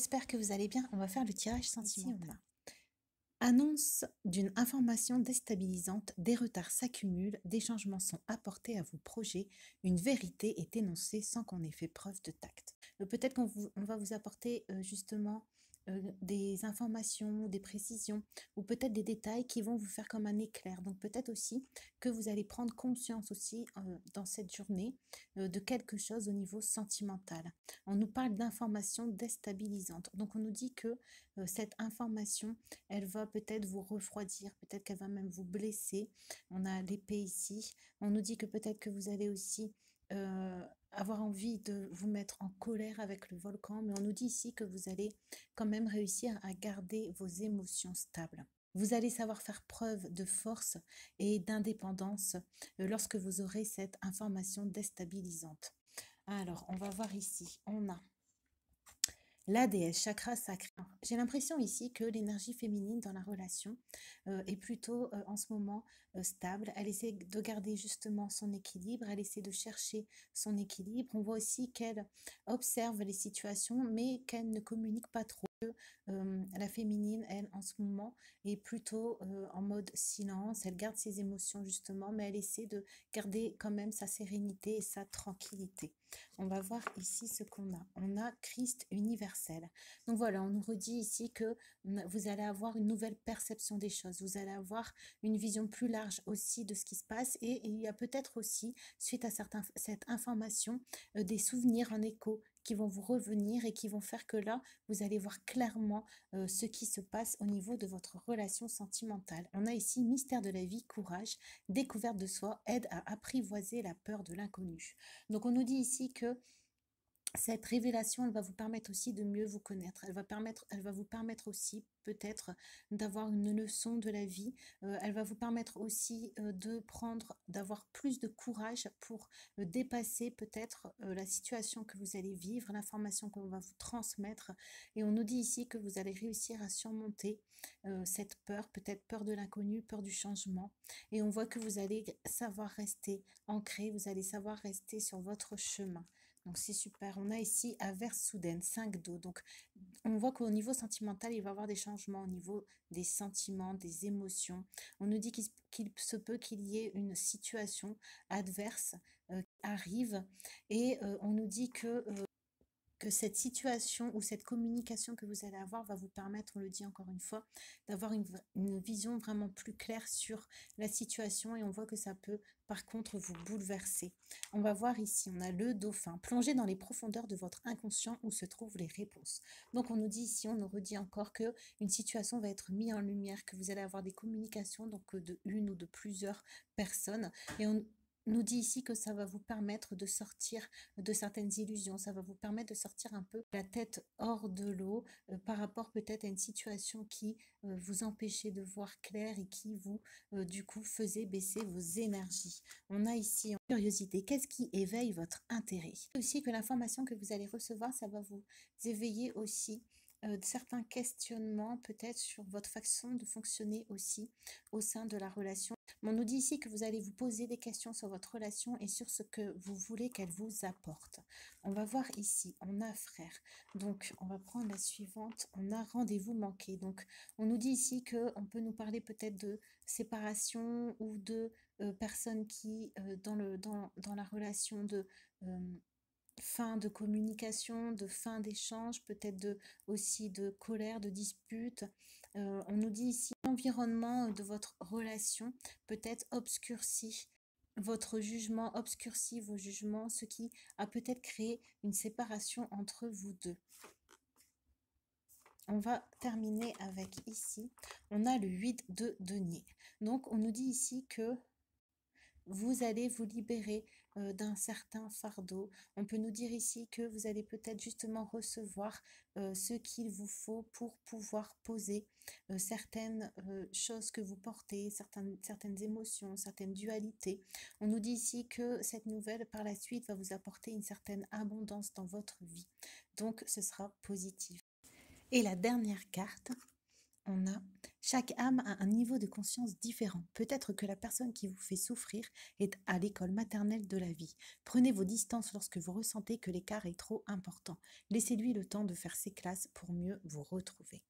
J'espère que vous allez bien. On va faire le tirage sentimental. Annonce d'une information déstabilisante, des retards s'accumulent, des changements sont apportés à vos projets, une vérité est énoncée sans qu'on ait fait preuve de tact. Peut-être on va vous apporter justement des informations, des précisions ou peut-être des détails qui vont vous faire comme un éclair. Donc peut-être aussi que vous allez prendre conscience aussi dans cette journée de quelque chose au niveau sentimental. On nous parle d'informations déstabilisantes. Donc on nous dit que cette information elle va peut-être vous refroidir, peut-être qu'elle va même vous blesser. On a l'épée ici. On nous dit que peut-être que vous allez aussi avoir envie de vous mettre en colère avec le volcan, mais on nous dit ici que vous allez quand même réussir à garder vos émotions stables. Vous allez savoir faire preuve de force et d'indépendance lorsque vous aurez cette information déstabilisante. Alors, on va voir ici. On a la déesse chakra sacré. J'ai l'impression ici que l'énergie féminine dans la relation est plutôt en ce moment stable. Elle essaie de garder justement son équilibre, elle essaie de chercher son équilibre. On voit aussi qu'elle observe les situations, mais qu'elle ne communique pas trop. La féminine, elle, en ce moment, est plutôt en mode silence. Elle garde ses émotions justement, mais elle essaie de garder quand même sa sérénité et sa tranquillité. On va voir ici ce qu'on a. On a Christ universel. Donc voilà, on nous redit ici que vous allez avoir une nouvelle perception des choses. Vous allez avoir une vision plus large aussi de ce qui se passe. Et il y a peut-être aussi, suite à cette information, des souvenirs en écho qui vont vous revenir et qui vont faire que là, vous allez voir clairement ce qui se passe au niveau de votre relation sentimentale. On a ici mystère de la vie, courage, découverte de soi, aide à apprivoiser la peur de l'inconnu. Donc on nous dit ici que cette révélation, elle va vous permettre aussi de mieux vous connaître. Elle va vous permettre aussi peut-être d'avoir une leçon de la vie. Elle va vous permettre aussi d'avoir plus de courage pour dépasser peut-être la situation que vous allez vivre, l'information qu'on va vous transmettre. Et on nous dit ici que vous allez réussir à surmonter cette peur, peut-être peur de l'inconnu, peur du changement. Et on voit que vous allez savoir rester ancré, vous allez savoir rester sur votre chemin. Donc c'est super. On a ici averse soudaine, 5 d'eau. Donc on voit qu'au niveau sentimental, il va y avoir des changements au niveau des sentiments, des émotions. On nous dit qu'il se peut qu'il y ait une situation adverse qui arrive et on nous dit que cette situation ou cette communication que vous allez avoir va vous permettre, on le dit encore une fois, d'avoir une vision vraiment plus claire sur la situation et on voit que ça peut par contre vous bouleverser. On va voir ici, on a le dauphin, plongé dans les profondeurs de votre inconscient où se trouvent les réponses. Donc on nous dit ici, on nous redit encore que une situation va être mise en lumière, que vous allez avoir des communications donc de une ou de plusieurs personnes et on nous dit ici que ça va vous permettre de sortir de certaines illusions, ça va vous permettre de sortir un peu la tête hors de l'eau par rapport peut-être à une situation qui vous empêchait de voir clair et qui vous, du coup, faisait baisser vos énergies. On a ici en curiosité, qu'est-ce qui éveille votre intérêt? Aussi que l'information que vous allez recevoir, ça va vous éveiller aussi certains questionnements peut-être sur votre façon de fonctionner aussi au sein de la relation. On nous dit ici que vous allez vous poser des questions sur votre relation et sur ce que vous voulez qu'elle vous apporte. On va voir ici, on a frère. Donc, on va prendre la suivante. On a rendez-vous manqué. Donc, on nous dit ici qu'on peut nous parler peut-être de séparation ou de personnes qui, dans la relation de fin de communication, de fin d'échange, peut-être aussi de colère, de dispute. On nous dit ici l'environnement de votre relation peut-être obscurci votre jugement, obscurcit vos jugements, ce qui a peut-être créé une séparation entre vous deux. On va terminer avec ici, on a le 8 de denier. Donc on nous dit ici que vous allez vous libérer d'un certain fardeau. On peut nous dire ici que vous allez peut-être justement recevoir ce qu'il vous faut pour pouvoir poser certaines choses que vous portez, certaines émotions, certaines dualités. On nous dit ici que cette nouvelle par la suite va vous apporter une certaine abondance dans votre vie. Donc ce sera positif. Et la dernière carte, on a Chaque âme a un niveau de conscience différent. Peut-être que la personne qui vous fait souffrir est à l'école maternelle de la vie. Prenez vos distances lorsque vous ressentez que l'écart est trop important. Laissez-lui le temps de faire ses classes pour mieux vous retrouver.